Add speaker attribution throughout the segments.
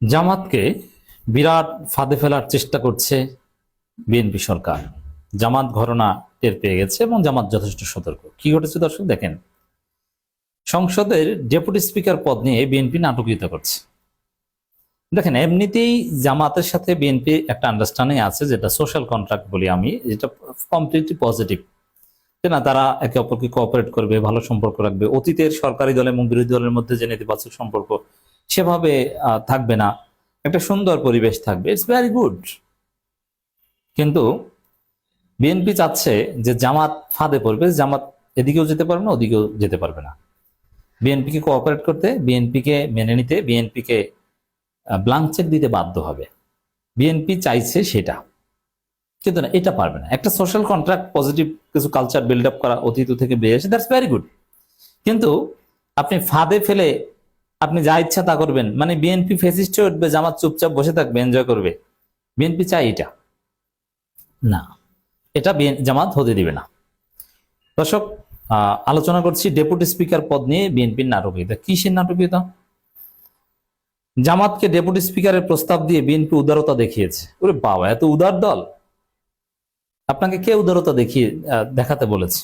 Speaker 1: জামাতকে বিরাট ফাঁদে ফেলার চেষ্টা করছে বিএনপি সরকার। জামাত ঘটনা টের পেয়ে গেছে এবং জামাত যথেষ্ট সতর্ক। কি ঘটেছে দর্শক দেখেন, সংসদের ডেপুটি স্পিকার পদ নিয়ে বিএনপি নাটকীয়তা করছে। দেখেন, এমনিতেই জামাতের সাথে বিএনপি একটা আন্ডারস্ট্যান্ডিং আছে, যেটা সোশ্যাল কন্ট্রাক্ট বলি আমি, যেটা কমপ্লিটলি পজিটিভ, যে না তারা একে অপরকে কোঅপারেট করবে, ভালো সম্পর্ক রাখবে। অতীতের সরকারি দল এবং বিরোধী দলের মধ্যে যে নেতিবাচক সম্পর্ক সেভাবে থাকবে না, একটা সুন্দর পরিবেশ থাকবে। It's very good. কিন্তু বিএনপি চাচ্ছে যে জামাত ফাঁদে পড়বে, জামাত এদিকেও যেতে পারবে না, ওদিকেও যেতে পারবে না। বিএনপিকে কোঅপারেট করতে, বিএনপিকে মেনে নিতে, বিএনপিকে ব্লাঙ্ক চেক দিতে বাধ্য হবে। বিএনপি চাইছে সেটা, কিন্তু না, এটা পারবে না। একটা সোশ্যাল কন্ট্রাক্ট, পজিটিভ কিছু কালচার বিল্ড আপ করা, অতীত থেকে বেরিয়ে আসে, দ্যাটস ভেরি গুড। কিন্তু আপনি ফাঁদে ফেলে আপনি যা ইচ্ছা তা করবেন, মানে বিএনপি ফেসিস্ট হয়ে উঠবে, জামাত চুপচাপ বসে থাকবে, এনজয় করবে। বিএনপি চাই এটা না, এটা জামাত হতে দিবে না। দর্শক, আলোচনা করছি ডেপুটি স্পিকার পদ নিয়ে বিএনপির নাটকীয়তা। কিসের নাটকীয়তা? জামাতকে ডেপুটি স্পিকারের প্রস্তাব দিয়ে বিএনপি উদারতা দেখিয়েছে। ওরে বাবা, এত উদার দল! আপনাকে কে উদারতা দেখাতে বলেছে?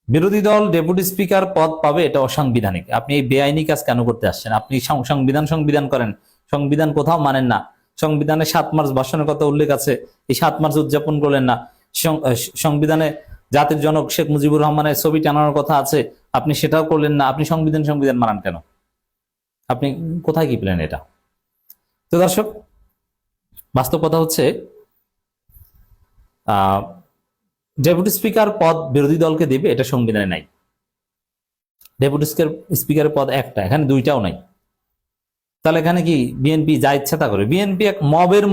Speaker 1: বিরোধী দল ডেপুটি স্পিকার পদ পাবে, এটা অসাংবিধানিক। আপনি এই বেআইনি কাজ কেন করতে আসছেন? আপনি সংবিধান করেন, সংবিধান কোথাও মানেন না। সংবিধানে 7 মার্চ ভাষণের কথা উল্লেখ আছে, এই 7 মার্চ উদযাপন করলেন না। সংবিধানে জাতির জনক শেখ মুজিবুর রহমানের ছবি টানানোর কথা আছে, আপনি সেটাও করলেন না। আপনি সংবিধান মানান কেন? আপনি কোথায় কি পেলেন এটা? তো দর্শক, বাস্তব কথা হচ্ছে ডেপুটি স্পিকার পদ বিরোধী দলকে দেবে, এটা সংবিধানে নাই। ডেপুটি স্পিকারের পদ একটা, এখানে দুইটাও নাই। তাহলে এখানে কি বিএনপি যা ইচ্ছা তা করে? বিএনপি এক মবের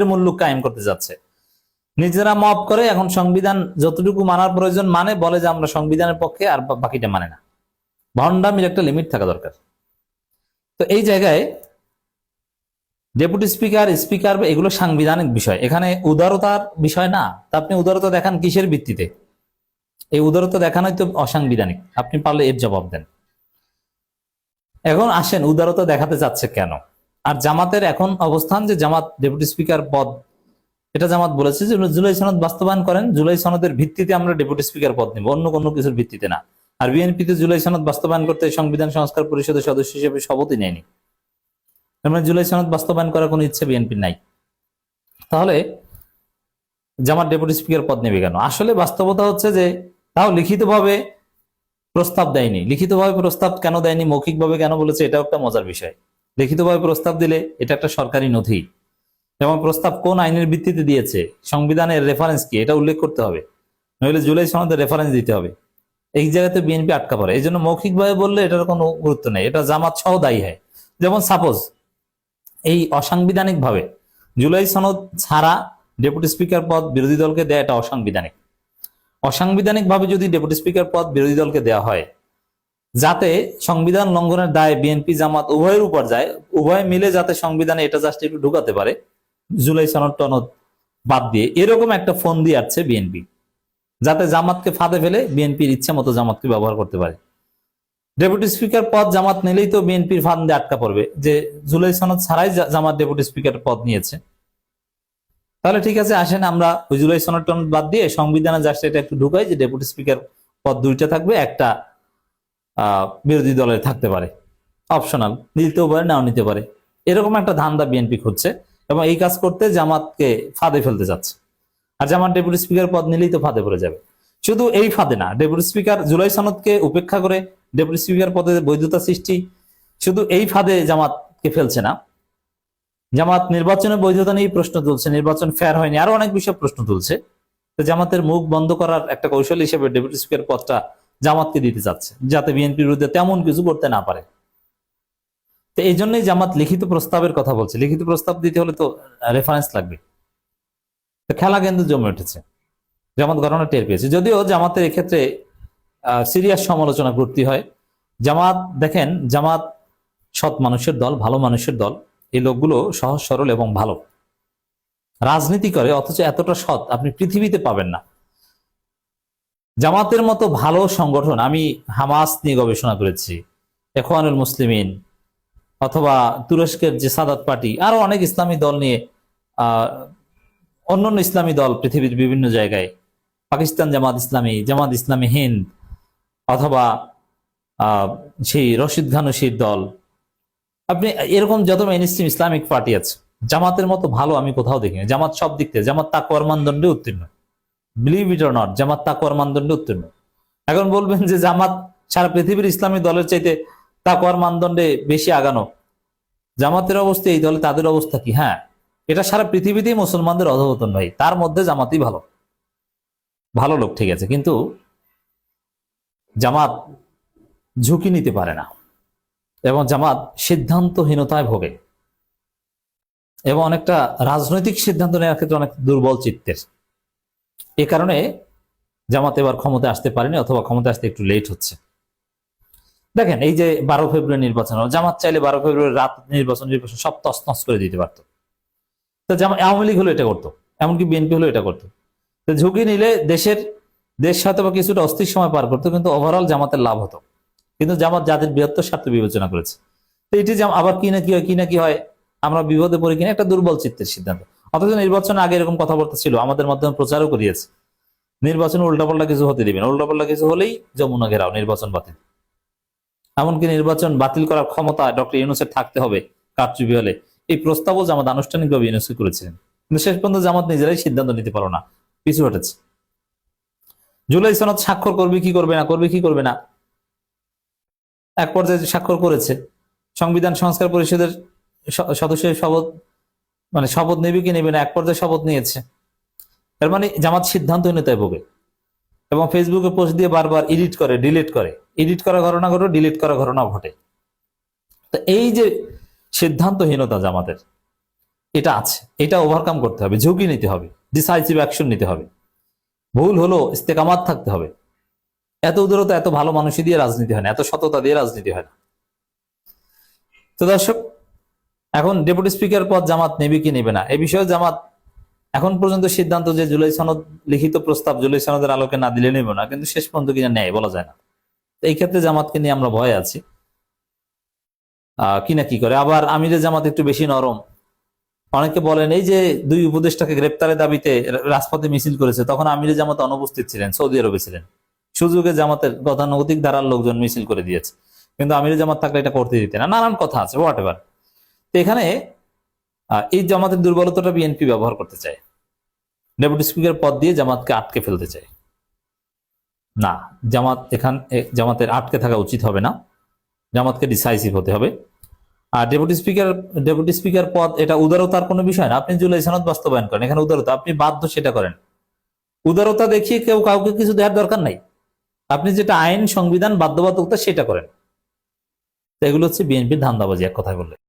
Speaker 1: মুল্লুক কায়েম করতে যাচ্ছে। নিজেরা মব করে, এখন সংবিধান যতটুকু মানার প্রয়োজন মানে, বলে যে আমরা সংবিধানের পক্ষে, আর বাকিটা মানে না। ভণ্ডামির একটা লিমিট থাকা দরকার। তো এই জায়গায় ডেপুটি স্পিকার এগুলো সাংবিধানিক বিষয়, এখানে উদারতার বিষয় না। তা আপনি উদারতা দেখান কিসের ভিত্তিতে? এই উদারতা দেখানোই তো অসাংবিধানিক। আপনি পারলে এর জবাব দেন। এখন আসেন, উদারতা দেখাতে চাচ্ছে কেন? আর জামাতের এখন অবস্থান যে জামাত ডেপুটি স্পিকার পদ, এটা জামাত বলেছে যে জুলাই সনদ বাস্তবায়ন করেন, জুলাই সনদের ভিত্তিতে আমরা ডেপুটি স্পিকার পদ নিব, অন্য কোনো কিছুর ভিত্তিতে না। আর বিএনপিতে জুলাই সনদ বাস্তবায়ন করতে সংবিধান সংস্কার পরিষদের সদস্য হিসেবে শপথই নেয়নি। মানে জুলাই সনদ বাস্তবায়ন করার কোনো ইচ্ছে বিএনপির নাই। তাহলে জামাত ডেপুটি স্পিকার পদ নেবে কেন? আসলে বাস্তবতা হচ্ছে যে তাও লিখিতভাবে প্রস্তাব দেয়নি। লিখিতভাবে প্রস্তাব কেন দেয়নি, মৌখিকভাবে কেন বলেছে, এটাও একটা মজার বিষয়। লিখিতভাবে প্রস্তাব দিলে এটা একটা সরকারি নথি, এবং প্রস্তাব কোন আইনের ভিত্তিতে দিয়েছে, সংবিধানের রেফারেন্স কি, এটা উল্লেখ করতে হবে। নইলে জুলাই সনদের রেফারেন্স দিতে হবে। এই জায়গাতে বিএনপি আটকা পড়ে। এই জন্য মৌখিকভাবে বললে এটার কোনো গুরুত্ব নেই, এটা জামাত সহ দায়ী হয়। যেমন সাপোজ এই অসাংবিধানিক ভাবে জুলাই সনদ ছাড়া ডেপুটি স্পিকার পদ বিরোধী দলকে দেয়, এটা অসাংবিধানিক। অসাংবিধানিক ভাবে যদি ডেপুটি স্পিকার পদ বিরোধী দলকে দেওয়া হয়, যাতে সংবিধান লঙ্ঘনের দায় বিএনপি জামাত উভয়ের উপর যায়, উভয় মিলে যাতে সংবিধানে এটা জাস্ট একটু ঢুকাতে পারে, জুলাই সনদ টনদ বাদ দিয়ে, এরকম একটা ফোন দিয়ে আসছে বিএনপি, যাতে জামাতকে ফাঁদে ফেলে বিএনপির ইচ্ছা মতো জামাতকে ব্যবহার করতে পারে। ডেপুটি স্পিকার পদ জামাত নিলেই তো বিএনপির ফান্দে আটকা পড়বে যে জুলাই সনদ ছাড়াই জামাত ডেপুটি স্পিকার পদ নিয়েছে। তাহলে ঠিক আছে, আসেন আমরা ওই জুলাই সনদ টনদ বাদ দিয়ে সংবিধানে জাস্ট এটা একটু ঢুকাই যে ডেপুটি স্পিকার পদ দুইটা থাকবে, একটা বিরোধী দলের থাকতে পারে, অপশনাল, নিতেও পারে নাও নিতে পারে। এরকম একটা ধান্দা বিএনপি খুঁজছে, এবং এই কাজ করতে জামাতকে ফাঁদে ফেলতে যাচ্ছে। আর জামাত ডেপুটি স্পিকার পদ নিলেই তো ফাঁদে পড়ে যাবে। শুধু এই ফাঁদে না, ডেপুটি স্পিকার জুলাই সনদকে উপেক্ষা করে ডেপুটি স্পিকার পদে বৈধতা সৃষ্টি, শুধু এই ফাঁদে জামাতকে ফেলছে না, জামাত নির্বাচনের বৈধতা নিয়ে প্রশ্ন তুলছে, নির্বাচন ফেয়ার হয়নি, আরো অনেক বিষয় প্রশ্ন তুলছে। তো জামাতের মুখ বন্ধ করার একটা কৌশল হিসেবে ডেপুটি স্পিকার পদটা জামাতকে দিতে চাচ্ছে, যাতে বিএনপির বিরুদ্ধে তেমন কিছু করতে না পারে। তো এই জন্যই জামাত লিখিত প্রস্তাবের কথা বলছে। লিখিত প্রস্তাব দিতে হলে তো রেফারেন্স লাগবে। তো খেলা কিন্তু জমে উঠেছে, জামাত ঘটনা টের পেয়েছে। যদিও জামাতের এক্ষেত্রে সিরিয়াস সমালোচনা করতে হয়। জামাত দেখেন, জামাত সৎ মানুষের দল, ভালো মানুষের দল। এই লোকগুলো সহজ সরল এবং ভালো, রাজনীতি করে, অথচ এতটা সৎ আপনি পৃথিবীতে পাবেন না। জামাতের মতো ভালো সংগঠন, আমি হামাস নিয়ে গবেষণা করেছি, ইখওয়ানুল মুসলিমিন, অথবা তুরস্কের যে সাদাত পার্টি, আরো অনেক ইসলামী দল নিয়ে অন্যান্য ইসলামী দল পৃথিবীর বিভিন্ন জায়গায়, পাকিস্তান জামাত ইসলামী, জামাত ইসলামী হিন্দ, অথবা সেই রশিদ ঘানুশির দল, আপনি এরকম যত মেইনস্ট্রিম ইসলামিক পার্টি আছে, জামাতের মতো ভালো আমি কোথাও দেখিনি। জামাত সব দিক থেকে, জামাত তাকওয়ার মানদণ্ডে উত্তীর্ণ, বিলিভ ইট অর নট, জামাত তাকওয়ার মানদণ্ডে উত্তীর্ণ। এখন বলবেন যে জামাত সারা পৃথিবীর ইসলামী দলের চাইতে তাকওয়ার মানদণ্ডে বেশি আগানো, জামাতের অবস্থা এই দলে তাদের অবস্থা কি? হ্যাঁ, এটা সারা পৃথিবীতেই মুসলমানদের অধঃপতন ভাই, তার মধ্যে জামাতই ভালো, ভালো লোক ঠিক আছে, কিন্তু জামাত ঝুঁকি নিতে পারে না এবং জামাত সিদ্ধান্তহীনতায় ভোগে এবং অনেকটা রাজনৈতিক সিদ্ধান্ত নেওয়ার ক্ষেত্রে অনেক দুর্বল চিত্তের। এ কারণে জামাত এবার ক্ষমতায় আসতে পারেনি, অথবা ক্ষমতায় আসতে একটু লেট হচ্ছে। দেখেন, এই যে 12 ফেব্রুয়ারি নির্বাচন, জামাত চাইলে 12 ফেব্রুয়ারি রাত নির্বাচন সব তছনছ করে দিতে পারতো। তো যেমন আওয়ামী লীগ হলো এটা করতো, এমনকি বিএনপি হলো এটা করতো। তো ঝুঁকি নিলে দেশ হয়তো বা কিছুটা অস্থির সময় পার করতো, কিন্তু ওভারঅল জামাতের লাভ হতো। কিন্তু জামাত যাদের বৃহত্তর স্বার্থ বিবেচনা করেছে। তো এটি আবার কি না কি হয়, আমরা বিপদে পড়ি কিনা, একটা দুর্বল চিত্তের সিদ্ধান্ত। অথচ নির্বাচন আগে এরকম কথাবার্তা ছিল, আমাদের মাধ্যমে প্রচারও করিয়েছে, নির্বাচন উল্টাপাল্টা কিছু হতে দিবেন, উল্টাপাল্টা কিছু হলেই যমুনা ঘেরাও, নির্বাচন বাতিল। এমনকি নির্বাচন বাতিল করার ক্ষমতা ডক্টর ইউনূসের থাকতে হবে কারচুপি হলে, এই প্রস্তাবও জামাত আনুষ্ঠানিকভাবে ইউনূস করেছিলেন। কিন্তু শেষ পর্যন্ত জামাত নিজেরাই সিদ্ধান্ত নিতে পারো না, পিছু হটেছে। জুলাই সনদ স্বাক্ষর করবে কি করবে না, এক পর্যায়ে স্বাক্ষর করেছে। সংবিধান সংস্কার পরিষদের সদস্যের শপথ নেবে কি নেবে না, এক পর্যায়ে শপথ নিয়েছে। এর মানে জামাত সিদ্ধান্তহীনতায় ভোগে এবং ফেসবুকে পোস্ট দিয়ে বারবার এডিট করে, এডিট করা ঘটনা ঘটে, ডিলিট করা ঘটনা ঘটে। তো এই যে সিদ্ধান্তহীনতা জামাতের, এটা আছে, এটা ওভারকাম করতে হবে, ঝুঁকি নিতে হবে, ডিসাইসিভ অ্যাকশন নিতে হবে, ভুল হলো ইস্তেকামাত থাকতে হবে। এত উদারতা, এত ভালো মানুষই দিয়ে রাজনীতি হয় না, এত সততা দিয়ে রাজনীতি হয় না। তো দর্শক, এখন ডেপুটি স্পিকার পদ জামাত নেবে কি নেবে না, এ বিষয়ে জামাত এখন পর্যন্ত সিদ্ধান্ত যে জুলাই সনদ লিখিত প্রস্তাব জুলাই সনদের আলোকে না দিলে নেব না, কিন্তু শেষ পর্যন্ত কিনা নেয় বলা যায় না। এই ক্ষেত্রে জামাতকে নিয়ে আমরা ভয় আছি কিনা কি করে। আবার আমিরে জামাত একটু বেশি নরম। অনেকে বলেন, এই যে 2 উপদেষ্টাকে গ্রেপ্তারের দাবিতে রাজপথে মিছিল করেছে, তখন আমিরে জামাত অনুপস্থিত ছিলেন, সৌদি আরবে ছিলেন, সুযোগে জামাতের গতানুগতিক ধারার লোকজন মিছিল করে দিয়েছে, কিন্তু আমিরে জামাত থাকলে এটা করতে দিতে না, নানান কথা আছে, হোয়াট এভার। তো এখানে এই জামাতের দুর্বলতাটা বিএনপি ব্যবহার করতে চায়, ডেপুটি স্পিকার পদ দিয়ে জামাতকে আটকে ফেলতে চায়। না, জামাতের আটকে থাকা উচিত হবে না, জামাতকে ডিসাইসিভ হতে হবে। আর ডেপুটি স্পিকার পদ এটা উদারতার কোনো বিষয় না। আপনি জুলাই সনদ বাস্তবায়ন করেন, এখানে উদারতা, আপনি বাধ্য সেটা করেন। উদারতা দেখিয়ে কেউ কাউকে কিছু দেওয়ার দরকার নাই, আপনি যেটা আইন সংবিধান বাধ্যবাধকতা সেটা করেন। এগুলো হচ্ছে বিএনপির ধান্দাবাজি, এক কথায় বললে।